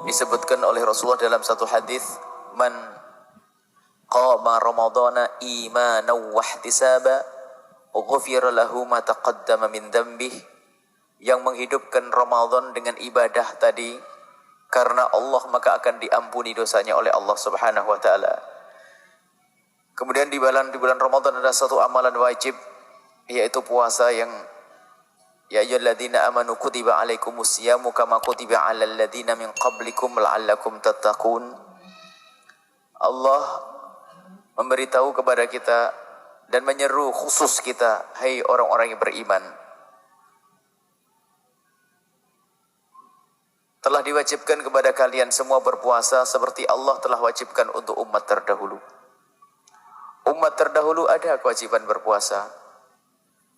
Disebutkan oleh Rasulullah dalam satu hadis, man qama ramadhana imanan wa ihtisaba ghufira lahu ma taqaddama min dhanbih. Yang menghidupkan Ramadan dengan ibadah tadi karena Allah, maka akan diampuni dosanya oleh Allah Subhanahu wa taala. Kemudian di bulan Ramadan ada satu amalan wajib, yaitu puasa yang ya ayyuhalladzina amanu kutiba alaikumusyamu kama kutiba alal ladzina min qablikum la'allakum tattaqun. Allah memberitahu kepada kita dan menyeru khusus kita, hai orang-orang yang beriman, telah diwajibkan kepada kalian semua berpuasa seperti Allah telah wajibkan untuk umat terdahulu. Umat terdahulu ada kewajiban berpuasa.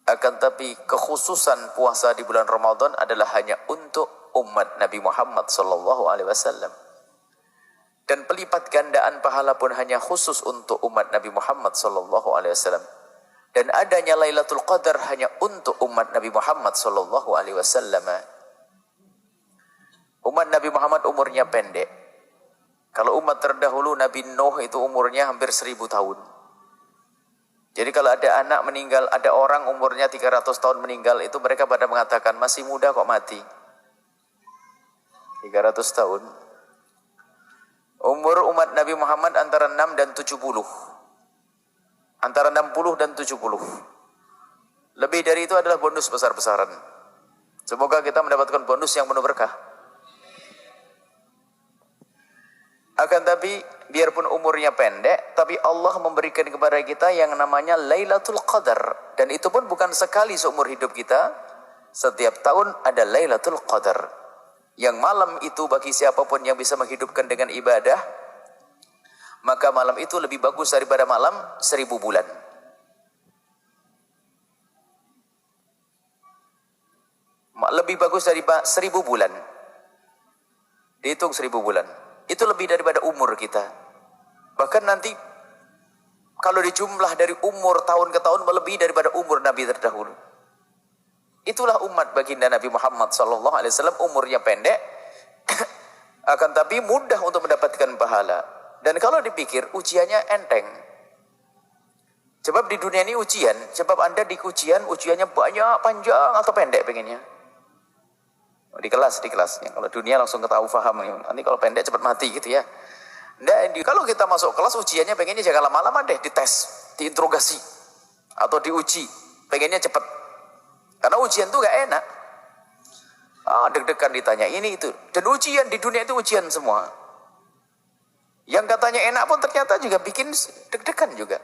Akan tapi kekhususan puasa di bulan Ramadan adalah hanya untuk umat Nabi Muhammad SAW. Dan pelipat gandaan pahala pun hanya khusus untuk umat Nabi Muhammad SAW. Dan adanya Lailatul Qadar hanya untuk umat Nabi Muhammad SAW. Umat Nabi Muhammad umurnya pendek. Kalau umat terdahulu Nabi Nuh itu umurnya hampir 1000 tahun. Jadi kalau ada anak meninggal, ada orang umurnya 300 tahun meninggal, itu mereka pada mengatakan masih muda kok mati. 300 tahun. Umur umat Nabi Muhammad antara 6 dan 70. Antara 60 dan 70. Lebih dari itu adalah bonus besar-besaran. Semoga kita mendapatkan bonus yang penuh berkah. Akan tapi biarpun umurnya pendek, tapi Allah memberikan kepada kita yang namanya Lailatul Qadar. Dan itu pun bukan sekali seumur hidup kita. Setiap tahun ada Lailatul Qadar. Yang malam itu bagi siapapun yang bisa menghidupkan dengan ibadah, maka malam itu lebih bagus daripada malam 1000 bulan. Lebih bagus daripada 1000 bulan. Dihitung 1000 bulan. Itu lebih daripada umur kita. Bahkan nanti kalau dijumlah dari umur tahun ke tahun melebihi daripada umur Nabi terdahulu. Itulah umat baginda Nabi Muhammad SAW. Umurnya pendek, akan tapi mudah untuk mendapatkan pahala. Dan kalau dipikir ujiannya enteng. Sebab di dunia ini ujian, sebab Anda di ujian, ujiannya banyak, panjang atau pendek pengennya. Di kelas. Kalau dunia langsung ketahui paham. Nanti kalau pendek cepat mati gitu ya. Kalau kita masuk kelas ujiannya pengennya jangan lama-lama deh, dites, diinterogasi atau diuji. Pengennya cepat. Karena ujian itu gak enak. Deg-degan ditanya ini itu. Dan ujian di dunia itu ujian semua. Yang katanya enak pun ternyata juga bikin deg-degan juga.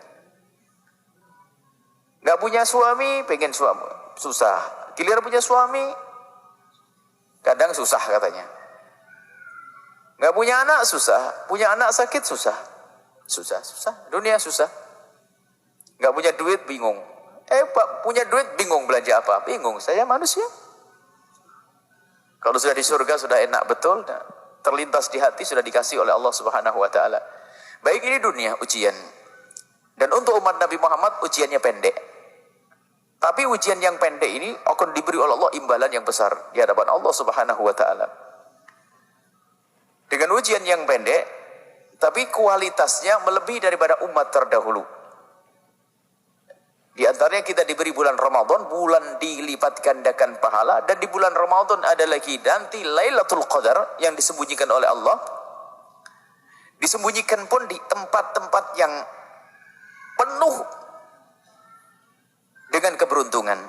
Gak punya suami, pengen suami, susah. Giliran punya suami, kadang susah katanya. Nggak punya anak susah, punya anak sakit susah. Susah. Dunia susah. Nggak punya duit bingung. Pak punya duit bingung belanja apa? Bingung, saya manusia. Kalau sudah di surga sudah enak betul. Nah, terlintas di hati sudah dikasih oleh Allah Subhanahu wa taala. Baik ini dunia ujian. Dan untuk umat Nabi Muhammad ujiannya pendek. Tapi ujian yang pendek ini akan diberi oleh Allah imbalan yang besar di hadapan Allah Subhanahu wa taala. Dengan ujian yang pendek, tapi kualitasnya melebihi daripada umat terdahulu. Di antaranya kita diberi bulan Ramadan, bulan dilipat gandakan pahala, dan di bulan Ramadan ada lagi nanti Lailatul Qadar yang disembunyikan oleh Allah. Disembunyikan pun di tempat-tempat yang penuh dengan keberuntungan.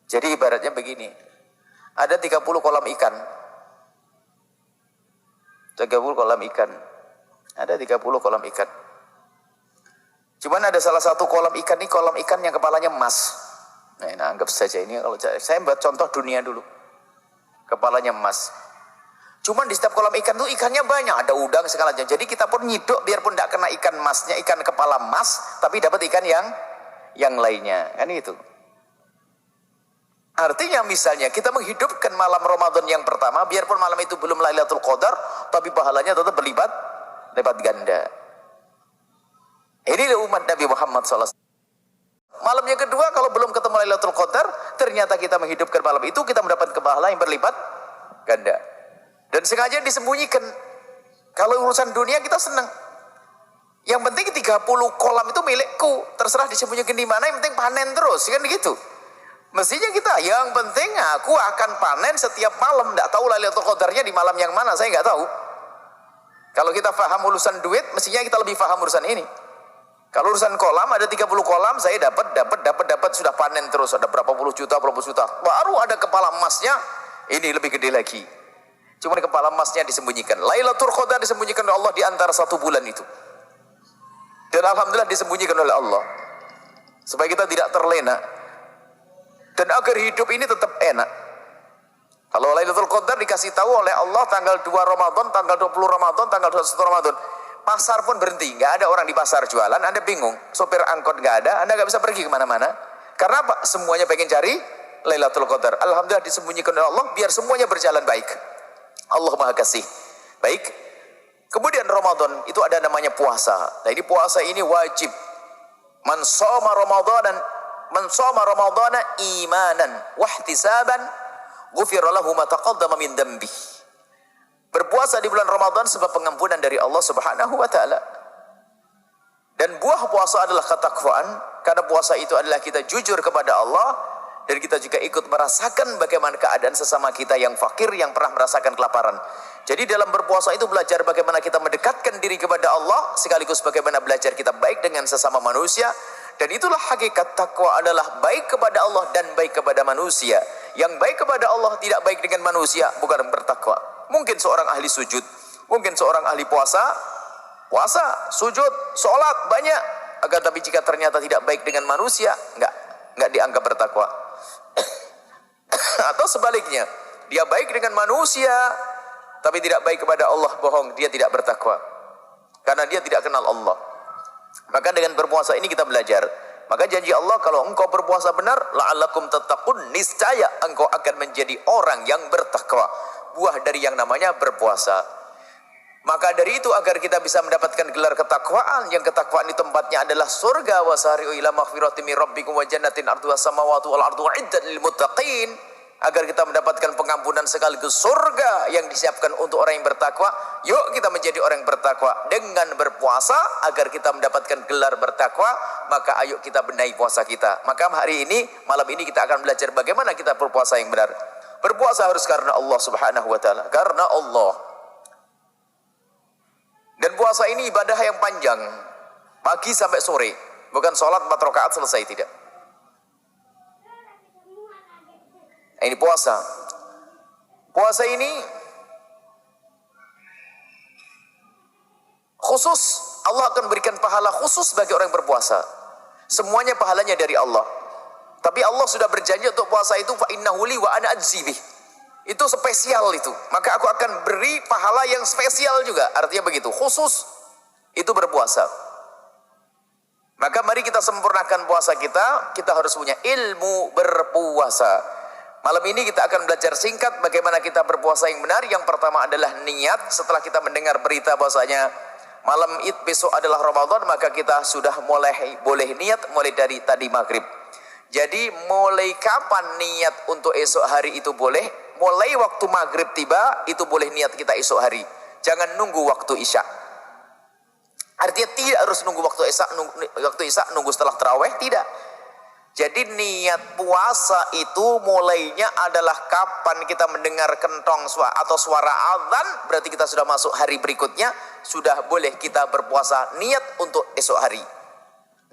Jadi ibaratnya begini, ada 30 kolam ikan. 30 kolam ikan. Ada 30 kolam ikan. Cuman ada salah satu kolam ikan ini, kolam ikan yang kepalanya emas. Nah, anggap saja ini, kalau saya buat contoh dunia dulu. Kepalanya emas. Cuman di setiap kolam ikan itu ikannya banyak, ada udang segala macam. Jadi kita pun nyiduk biarpun tidak kena ikan emasnya, ikan kepala emas, tapi dapat ikan yang lainnya. Kan itu. Artinya misalnya kita menghidupkan malam Ramadan yang pertama, biarpun malam itu belum Lailatul Qadar, tapi pahalanya tetap berlipat ganda. Inilah umat Nabi Muhammad SAW. Malam yang kedua kalau belum ketemu Lailatul Qadar, ternyata kita menghidupkan malam itu, kita mendapat pahala yang berlipat ganda. Dan sengaja disembunyikan. Kalau urusan dunia kita senang. Yang penting 30 kolam itu milikku. Terserah disembunyikan di mana, yang penting panen terus, kan gitu. Mestinya kita, yang penting aku akan panen setiap malam. Tidak tahu Lailatul Qadarnya di malam yang mana, saya nggak tahu. Kalau kita paham urusan duit, mestinya kita lebih paham urusan ini. Kalau urusan kolam, ada 30 kolam, saya dapat, sudah panen terus. Ada berapa puluh juta. Baru ada kepala emasnya, ini lebih gede lagi. Cuma kepala emasnya disembunyikan. Lailatul Qadar disembunyikan oleh Allah di antara 1 bulan itu. Dan alhamdulillah disembunyikan oleh Allah. Supaya kita tidak terlena. Dan agar hidup ini tetap enak. Kalau Lailatul Qadar dikasih tahu oleh Allah tanggal 2 Ramadan, tanggal 20 Ramadan, tanggal 21 Ramadan. Pasar pun berhenti, nggak ada orang di pasar jualan, Anda bingung. Sopir angkot nggak ada, Anda nggak bisa pergi kemana-mana. Karena apa? Semuanya pengen cari Lailatul Qadar. Alhamdulillah disembunyikan oleh Allah biar semuanya berjalan baik. Allah Maha Kasih. Baik. Kemudian Ramadan itu ada namanya puasa. Nah ini puasa ini wajib. Man shoma Ramadana imanan wahtisaban ghufira lahu ma taqaddama min dhanbi. Berpuasa di bulan Ramadan sebab pengampunan dari Allah Subhanahu wa taala. Dan buah puasa adalah ketakwaan, karena puasa itu adalah kita jujur kepada Allah dan kita juga ikut merasakan bagaimana keadaan sesama kita yang fakir, yang pernah merasakan kelaparan. Jadi dalam berpuasa itu belajar bagaimana kita mendekatkan diri kepada Allah, sekaligus bagaimana belajar kita baik dengan sesama manusia. Dan itulah hakikat takwa, adalah baik kepada Allah dan baik kepada manusia. Yang baik kepada Allah tidak baik dengan manusia, bukan bertakwa. Mungkin seorang ahli sujud, mungkin seorang ahli puasa, sujud, sholat banyak, agar tapi jika ternyata tidak baik dengan manusia, enggak dianggap bertakwa. Atau sebaliknya, dia baik dengan manusia, tapi tidak baik kepada Allah, bohong, dia tidak bertakwa. Karena dia tidak kenal Allah. Maka dengan berpuasa ini kita belajar. Maka janji Allah, kalau engkau berpuasa benar, la'allakum tattaqun, niscaya engkau akan menjadi orang yang bertakwa. Buah dari yang namanya berpuasa. Maka dari itu agar kita bisa mendapatkan gelar ketakwaan, yang ketakwaan di tempatnya adalah surga, wasari'u ila maghfiratin min rabbikum wa jannatin arduha samawati wal ardu uiddat lil muttaqin. Agar kita mendapatkan pengampunan sekaligus surga yang disiapkan untuk orang yang bertakwa. Yuk kita menjadi orang yang bertakwa dengan berpuasa agar kita mendapatkan gelar bertakwa. Maka ayo kita benahi puasa kita. Maka hari ini, malam ini kita akan belajar bagaimana kita berpuasa yang benar. Berpuasa harus karena Allah Subhanahu wa taala, karena Allah. Dan puasa ini ibadah yang panjang, pagi sampai sore. Bukan sholat 4 rakaat selesai, tidak. Ini puasa. Puasa ini khusus, Allah akan berikan pahala khusus bagi orang yang berpuasa. Semuanya pahalanya dari Allah. Tapi Allah sudah berjanji untuk puasa itu, fa innahu li wa ana ajzi bih. Itu spesial itu. Maka aku akan beri pahala yang spesial juga. Artinya begitu, khusus itu berpuasa. Maka mari kita sempurnakan puasa kita. Kita harus punya ilmu berpuasa. Malam ini kita akan belajar singkat bagaimana kita berpuasa yang benar. Yang pertama adalah niat. Setelah kita mendengar berita bahwasanya malam Id besok adalah Ramadan, maka kita sudah boleh niat mulai dari tadi maghrib. Jadi mulai kapan niat untuk esok hari itu boleh? Mulai waktu maghrib tiba itu boleh niat kita esok hari. Jangan nunggu waktu isya. Artinya tidak harus nunggu waktu isya, nunggu setelah tarawih, tidak. Jadi niat puasa itu mulainya adalah kapan kita mendengar kentong atau suara azan, berarti kita sudah masuk hari berikutnya, sudah boleh kita berpuasa niat untuk esok hari.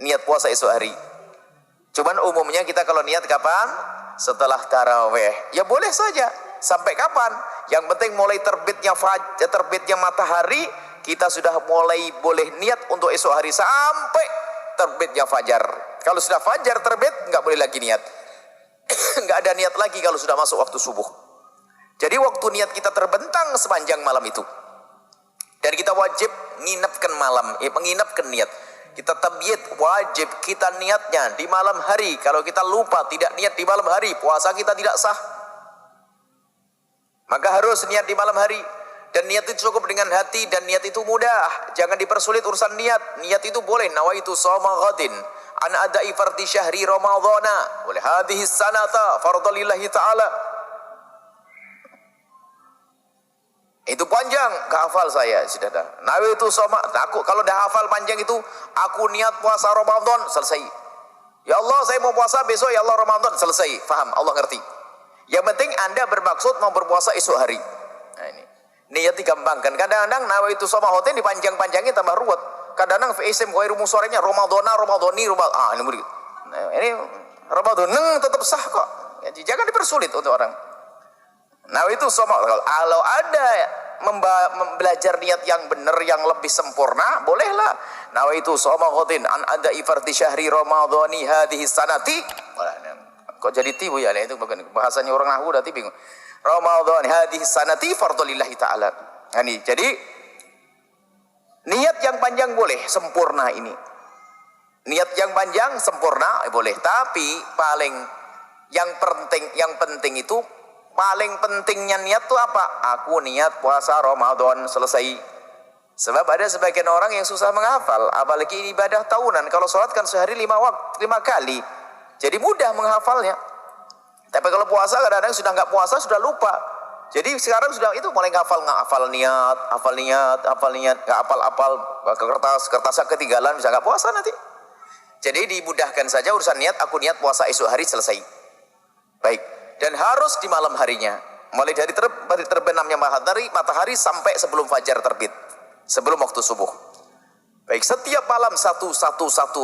Niat puasa esok hari. Cuman umumnya kita kalau niat kapan? Setelah tarawih. Ya boleh saja. Sampai kapan? Yang penting mulai terbitnya matahari, kita sudah mulai boleh niat untuk esok hari sampai terbitnya fajar. Kalau sudah fajar terbit, nggak boleh lagi niat. Nggak ada niat lagi kalau sudah masuk waktu subuh. Jadi waktu niat kita terbentang sepanjang malam itu. Dan kita wajib menginapkan malam, menginapkan niat. Kita tabyid, wajib kita niatnya di malam hari. Kalau kita lupa tidak niat di malam hari, puasa kita tidak sah. Maka harus niat di malam hari. Dan niat itu cukup dengan hati, dan niat itu mudah. Jangan dipersulit urusan niat. Niat itu boleh. Nawaitu shoma ghadin an adai fardi syahri ramadhana wa li hadhihi sanata fardhu lillahi ta'ala. Itu panjang, gak hafal saya, sudah dah. Nawaitu soma, aku kalau dah hafal panjang itu, aku niat puasa Ramadan, selesai. Ya Allah, saya mau puasa besok, ya Allah Ramadan, selesai. Faham, Allah ngerti. Yang penting Anda bermaksud mau berpuasa esok hari. Nah ini. Niat digampangkan. Kadang-kadang nawaitu soma hotel dipanjang-panjangin tambah ruwet. Kadang-kadang fi'ism ghairu musharrifnya Ramadana, Ramadani, ini murid. Nah, ini Ramadan tetap sah kok. Ya, jangan dipersulit untuk orang. Nah itu sama kalau ada belajar niat yang benar yang lebih sempurna bolehlah. Nah itu sama khotin an ada ifarti syahri ramadhani hadhihi sanati. Kok jadi tibu ya itu bukan bahasanya orang nahwu berarti bingung. Ramadhani hadhihi sanati fardhulillahi taala. Nah, ini jadi niat yang panjang boleh sempurna ini. Niat yang panjang sempurna boleh tapi yang penting itu paling pentingnya niat tuh apa? Aku niat puasa Ramadan selesai. Sebab ada sebagian orang yang susah menghafal, apalagi ibadah tahunan. Kalau sholat kan sehari 5 kali, jadi mudah menghafalnya. Tapi kalau puasa kadang-kadang sudah nggak puasa sudah lupa. Jadi sekarang sudah itu mulai hafal niat, nggak hafal kertasnya ketinggalan bisa nggak puasa nanti. Jadi dimudahkan saja urusan niat. Aku niat puasa esok hari selesai. Baik. Dan harus di malam harinya, mulai dari terbenamnya matahari sampai sebelum fajar terbit, sebelum waktu subuh. Baik, setiap malam satu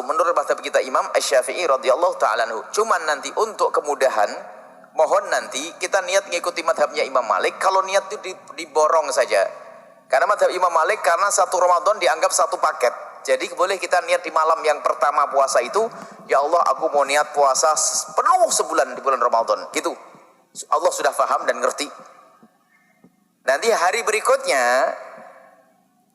menurut mazhab kita Imam Asy-Syafi'i radhiyallahu ta'ala anhu. Cuman nanti untuk kemudahan, mohon nanti kita niat mengikuti mazhabnya Imam Malik. Kalau niat itu diborong saja, karena mazhab Imam Malik karena satu Ramadan dianggap satu paket. Jadi boleh kita niat di malam yang pertama puasa itu, ya Allah aku mau niat puasa penuh sebulan di bulan Ramadan. Gitu. Allah sudah paham dan ngerti. Nanti hari berikutnya,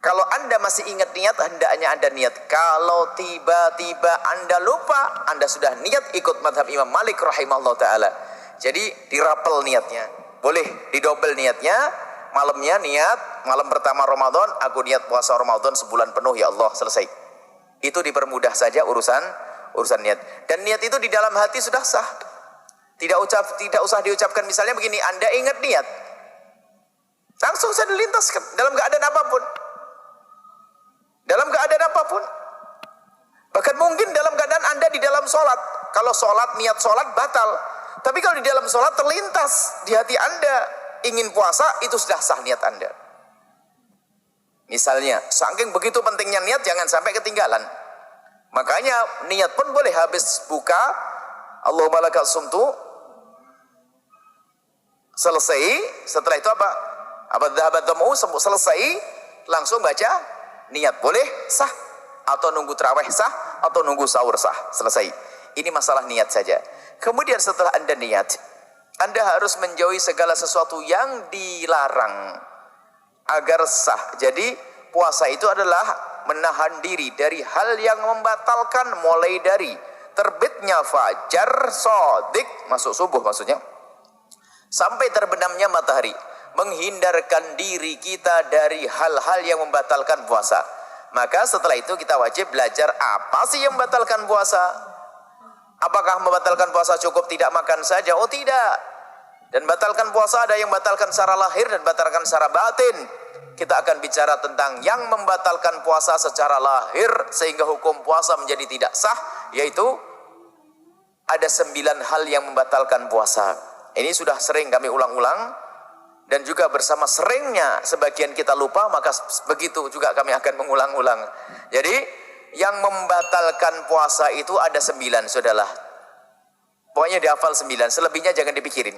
kalau Anda masih ingat niat, hendaknya Anda niat. Kalau tiba-tiba Anda lupa, Anda sudah niat ikut mazhab Imam Malik rahimahullah ta'ala. Jadi dirapel niatnya. Boleh didobel niatnya. Malamnya niat, malam pertama Ramadan, aku niat puasa Ramadan sebulan penuh ya Allah, selesai. Itu dipermudah saja urusan niat. Dan niat itu di dalam hati sudah sah. Tidak usah diucapkan misalnya begini, Anda ingat niat. Langsung saja dilintaskan dalam keadaan apapun. Dalam keadaan apapun. Bahkan mungkin dalam keadaan Anda di dalam sholat. Kalau sholat, niat sholat batal. Tapi kalau di dalam sholat terlintas di hati Anda ingin puasa, itu sudah sah niat Anda. Misalnya, saking begitu pentingnya niat, jangan sampai ketinggalan. Makanya niat pun boleh habis buka, Allahumma lakal sumtu, selesai, setelah itu apa? Selesai, langsung baca niat. Boleh sah, atau nunggu tarawih sah, atau nunggu sahur sah, selesai. Ini masalah niat saja. Kemudian setelah Anda niat, Anda harus menjauhi segala sesuatu yang dilarang agar sah. Jadi puasa itu adalah menahan diri dari hal yang membatalkan, mulai dari terbitnya fajar shadiq, masuk subuh maksudnya, sampai terbenamnya matahari. Menghindarkan diri kita dari hal-hal yang membatalkan puasa. Maka setelah itu kita wajib belajar apa sih yang membatalkan puasa. Apakah membatalkan puasa cukup tidak makan saja? Oh tidak. Dan batalkan puasa ada yang batalkan secara lahir dan batalkan secara batin. Kita akan bicara tentang yang membatalkan puasa secara lahir sehingga hukum puasa menjadi tidak sah, yaitu ada 9 hal yang membatalkan puasa. Ini sudah sering kami ulang-ulang dan juga bersama seringnya sebagian kita lupa, maka begitu juga kami akan mengulang-ulang. Jadi yang membatalkan puasa itu ada 9, saudara. Pokoknya dihafal 9, selebihnya jangan dipikirin.